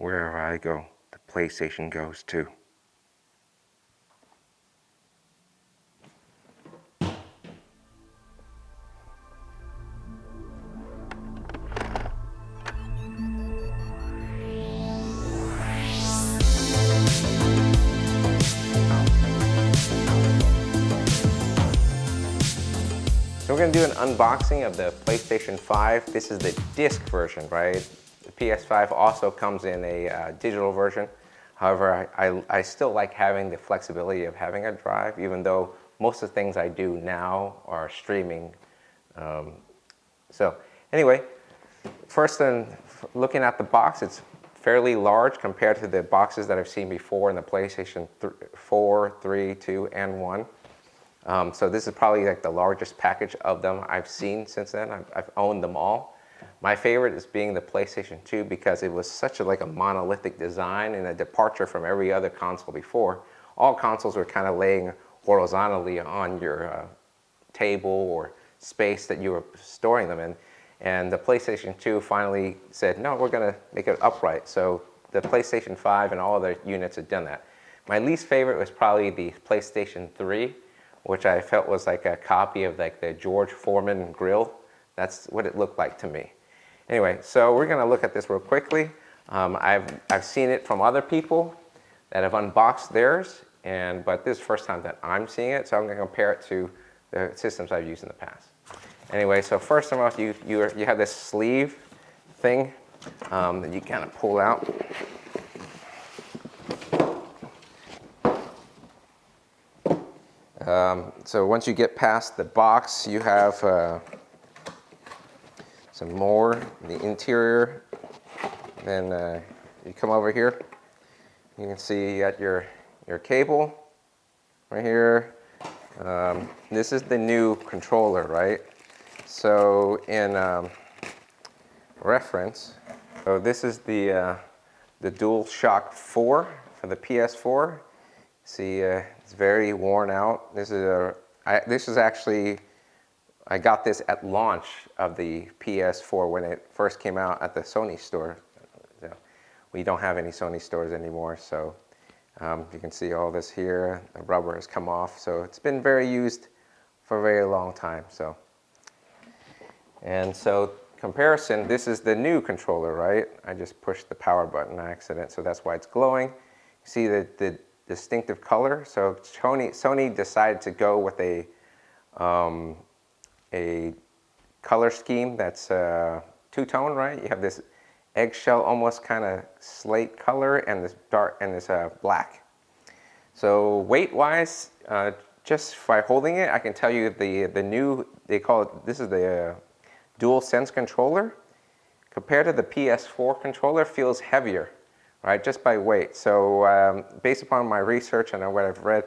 Wherever I go, the PlayStation goes too. So we're going to do an unboxing of the PlayStation 5. This is the disc version, right? The PS5 also comes in a digital version. However, I still like having the flexibility of having a drive, even though most of the things I do now are streaming. So anyway, first then, looking at the box, it's fairly large compared to the boxes that I've seen before in the PlayStation 4, 3, 2, and 1. So this is probably like the largest package of them I've seen since then. I've owned them all. My favorite is being the PlayStation 2 because it was such a monolithic design and a departure from every other console before. All consoles were kind of laying horizontally on your table or space that you were storing them in. And the PlayStation 2 finally said, no, we're going to make it upright. So the PlayStation 5 and all other units have done that. My least favorite was probably the PlayStation 3, which I felt was like a copy of like the George Foreman grill. That's what it looked like to me. Anyway, so we're going to look at this real quickly. I've seen it from other people that have unboxed theirs, but this is the first time that I'm seeing it, so I'm going to compare it to the systems I've used in the past. Anyway, so first of all, you have this sleeve thing that you kind of pull out. So once you get past the box, you have some more in the interior. Then you come over here. You can see you got your cable right here. This is the new controller, right? So in reference, so this is the DualShock 4 for the PS4. See, it's very worn out. This is actually, I got this at launch of the PS4 when it first came out at the Sony store. We don't have any Sony stores anymore, so you can see all this here. The rubber has come off, so it's been very used for a very long time. And so comparison, this is the new controller, right? I just pushed the power button on accident, so that's why it's glowing. You see the distinctive color. So Sony decided to go with a color scheme that's two-tone, right? You have this eggshell, almost kind of slate color, and this dark and this black. So weight-wise, just by holding it, I can tell you the new, they call it, this is the DualSense controller. Compared to the PS4 controller, feels heavier, right? Just by weight. So based upon my research and what I've read,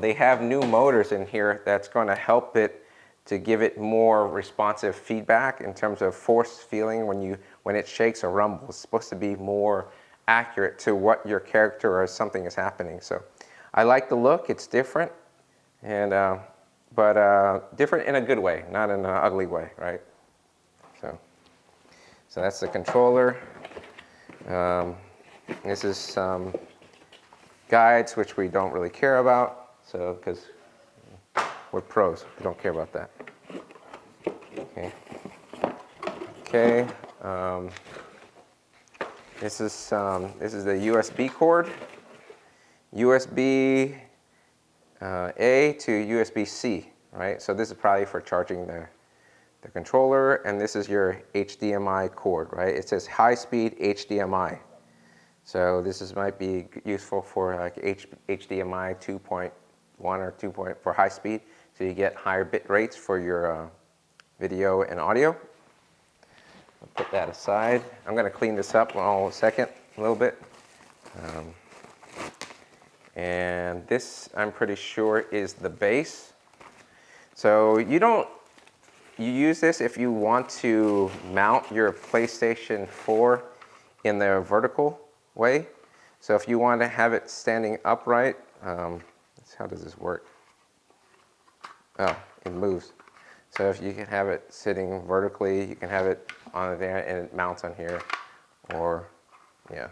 they have new motors in here that's going to help it to give it more responsive feedback in terms of force feeling when it shakes or rumbles. It's supposed to be more accurate to what your character or something is happening. So I like the look. It's different, but different in a good way, not in an ugly way, right? So that's the controller. This is some guides, which we don't really care about, so because we're pros, we don't care about that. Okay. This is the USB cord, USB A to USB C, right? So this is probably for charging the controller, and this is your HDMI cord, right? It says high-speed HDMI. So this might be useful for like HDMI 2.1 or 2. For high speed, so you get higher bit rates for your video and audio. I'll put that aside. I'm going to clean this up in a second, a little bit. And this, I'm pretty sure, is the base. So you use this if you want to mount your PlayStation 4 in the vertical way. So if you want to have it standing upright, how does this work? Oh, it moves. So if you can have it sitting vertically, you can have it on there and it mounts on here, or yeah.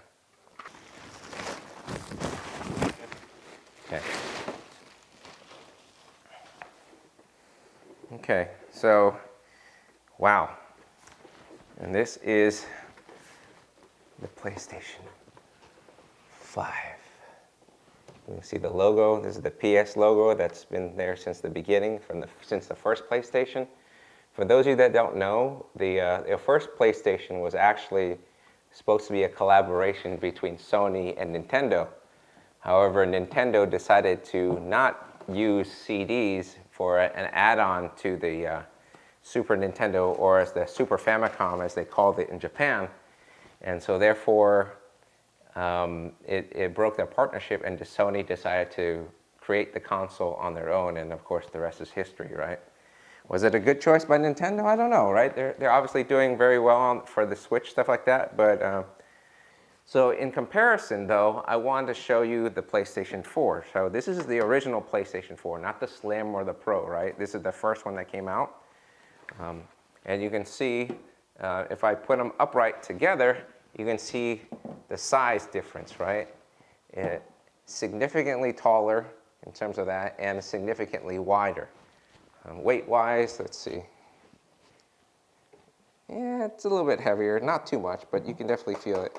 Okay, so, wow. And this is the PlayStation 5. You can see the logo. This is the PS logo that's been there since the beginning, since the first PlayStation. For those of you that don't know, the first PlayStation was actually supposed to be a collaboration between Sony and Nintendo. However, Nintendo decided to not use CDs for an add-on to the Super Nintendo, or as the Super Famicom, as they called it in Japan. And so therefore, it broke their partnership, and Sony decided to create the console on their own, and of course the rest is history, right? Was it a good choice by Nintendo? I don't know, right? They're obviously doing very well for the Switch, stuff like that, but so in comparison though, I wanted to show you the PlayStation 4. So this is the original PlayStation 4, not the Slim or the Pro, right? This is the first one that came out. And you can see, if I put them upright together, you can see the size difference, right? Significantly taller in terms of that, and significantly wider. Weight-wise, let's see. Yeah, it's a little bit heavier, not too much, but you can definitely feel it.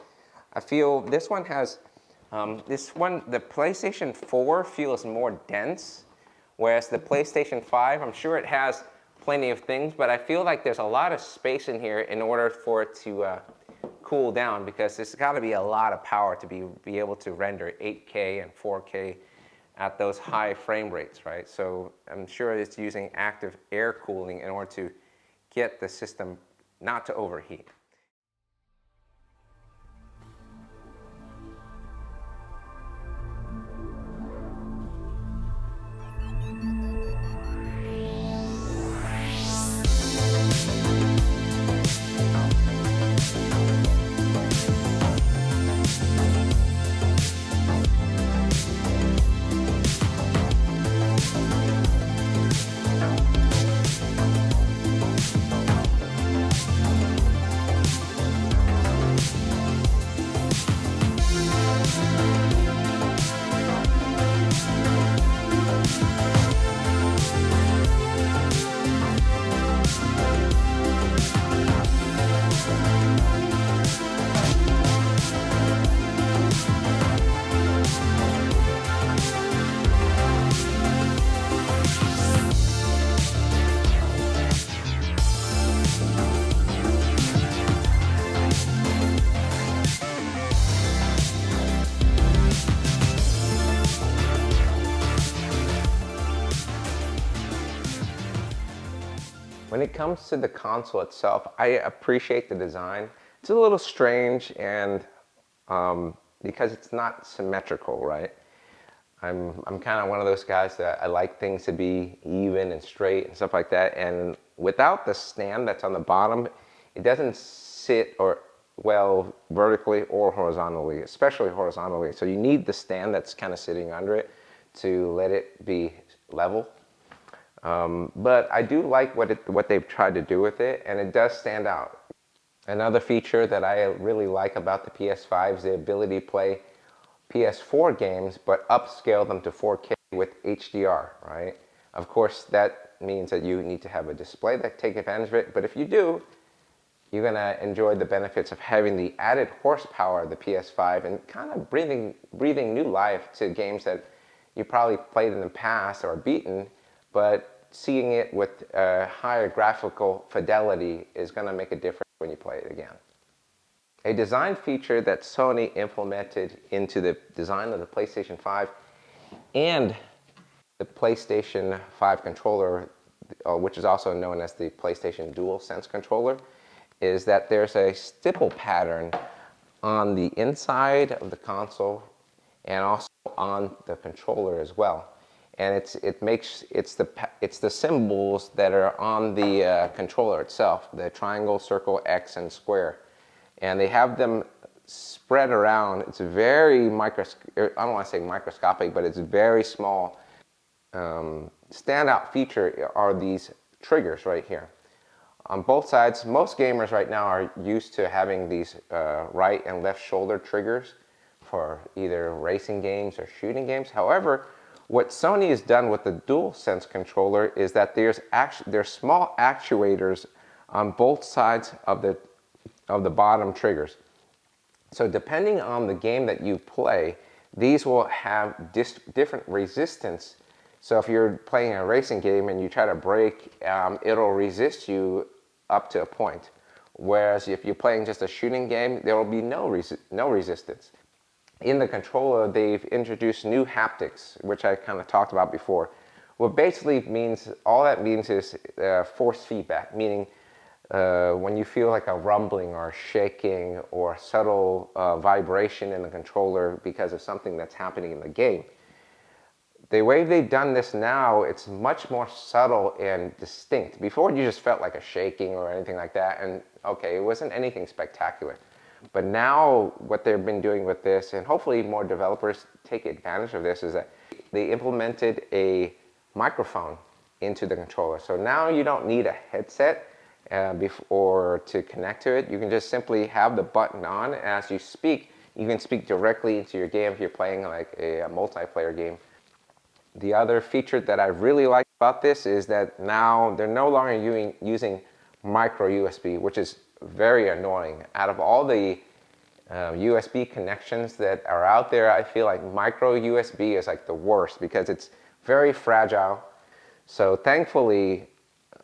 I feel this one has, the PlayStation 4 feels more dense, whereas the PlayStation 5, I'm sure it has plenty of things, but I feel like there's a lot of space in here in order for it to cool down, because there's got to be a lot of power to be able to render 8K and 4K at those high frame rates, right? So I'm sure it's using active air cooling in order to get the system not to overheat. When it comes to the console itself, I appreciate the design. It's a little strange, and because it's not symmetrical, right? I'm kind of one of those guys that I like things to be even and straight and stuff like that. And without the stand that's on the bottom, it doesn't sit well vertically or horizontally, especially horizontally. So you need the stand that's kind of sitting under it to let it be level. But I do like what they've tried to do with it, and it does stand out. Another feature that I really like about the PS5 is the ability to play PS4 games, but upscale them to 4K with HDR, right? Of course, that means that you need to have a display that take advantage of it, but if you do, you're gonna enjoy the benefits of having the added horsepower of the PS5 and kind of breathing new life to games that you probably played in the past or beaten, but seeing it with higher graphical fidelity is going to make a difference when you play it again. A design feature that Sony implemented into the design of the PlayStation 5 and the PlayStation 5 controller, which is also known as the PlayStation DualSense controller, is that there's a stipple pattern on the inside of the console and also on the controller as well. And it's the symbols that are on the controller itself, the triangle, circle, X, and square, and they have them spread around. It's very I don't want to say microscopic, but it's very small. Standout feature are these triggers right here. On both sides, most gamers right now are used to having these right and left shoulder triggers for either racing games or shooting games. However, What Sony has done with the DualSense controller is that there's small actuators on both sides of the bottom triggers. So depending on the game that you play, these will have different resistance. So if you're playing a racing game and you try to brake, it'll resist you up to a point. Whereas if you're playing just a shooting game, there will be no resistance. In the controller, they've introduced new haptics, which I kind of talked about before. What basically means, all that means is force feedback, meaning when you feel like a rumbling or shaking or subtle vibration in the controller because of something that's happening in the game. The way they've done this now, it's much more subtle and distinct. Before, you just felt like a shaking or anything like that, and okay, it wasn't anything spectacular. But now, what they've been doing with this, and hopefully more developers take advantage of this, is that they implemented a microphone into the controller. So now you don't need a headset or to connect to it. You can just simply have the button on, and as you speak, you can speak directly into your game if you're playing like a multiplayer game. The other feature that I really like about this is that now they're no longer using micro USB, which is very annoying. Out of all the USB connections that are out there, I feel like micro USB is like the worst because it's very fragile. So thankfully,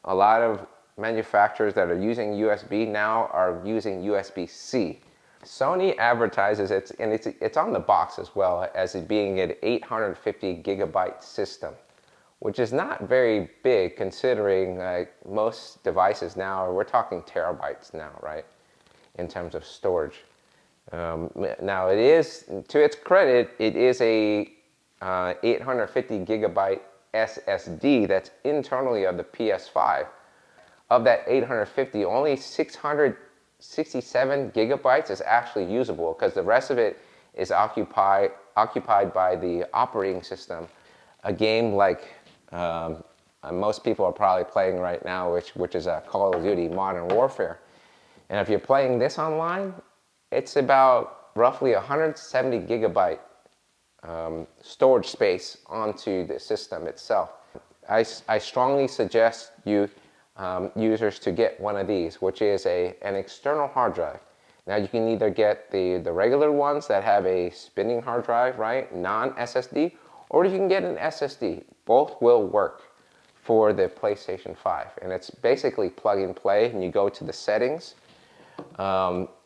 a lot of manufacturers that are using USB now are using USB-C. Sony advertises it, and it's on the box as well, as it being an 850 gigabyte system, which is not very big considering like most devices now, we're talking terabytes now, right, in terms of storage. Now it is, to its credit, it is a 850 gigabyte SSD that's internally of the PS5. Of that 850, only 667 gigabytes is actually usable because the rest of it is occupied by the operating system. A game like most people are probably playing right now, which is Call of Duty Modern Warfare. And if you're playing this online, it's about roughly 170 gigabyte storage space onto the system itself. I strongly suggest users to get one of these, which is an external hard drive. Now you can either get the regular ones that have a spinning hard drive, right, non-SSD, or you can get an SSD. Both will work for the PlayStation 5, and it's basically plug and play, and you go to the settings.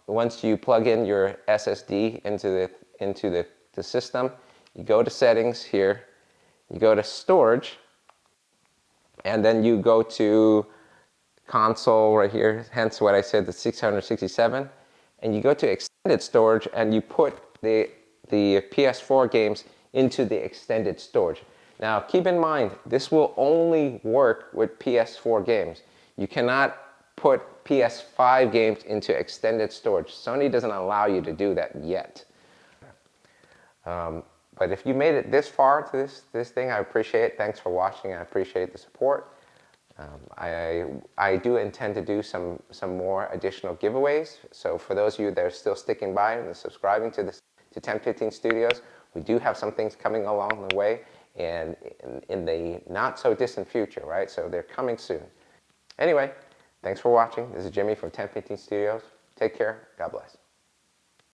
Once you plug in your SSD into the system, you go to settings here, you go to storage, and then you go to console right here, hence what I said, the 667, and you go to extended storage and you put the PS4 games into the extended storage. Now keep in mind, this will only work with PS4 games. You cannot put PS5 games into extended storage. Sony doesn't allow you to do that yet. But if you made it this far to this thing, I appreciate it. Thanks for watching. I appreciate the support. I do intend to do some more additional giveaways. So for those of you that are still sticking by and subscribing to 1015 Studios, we do have some things coming along the way, and in the not so distant future, right? So they're coming soon. Anyway, thanks for watching. This is Jimmy from 1015 Studios. Take care. God bless.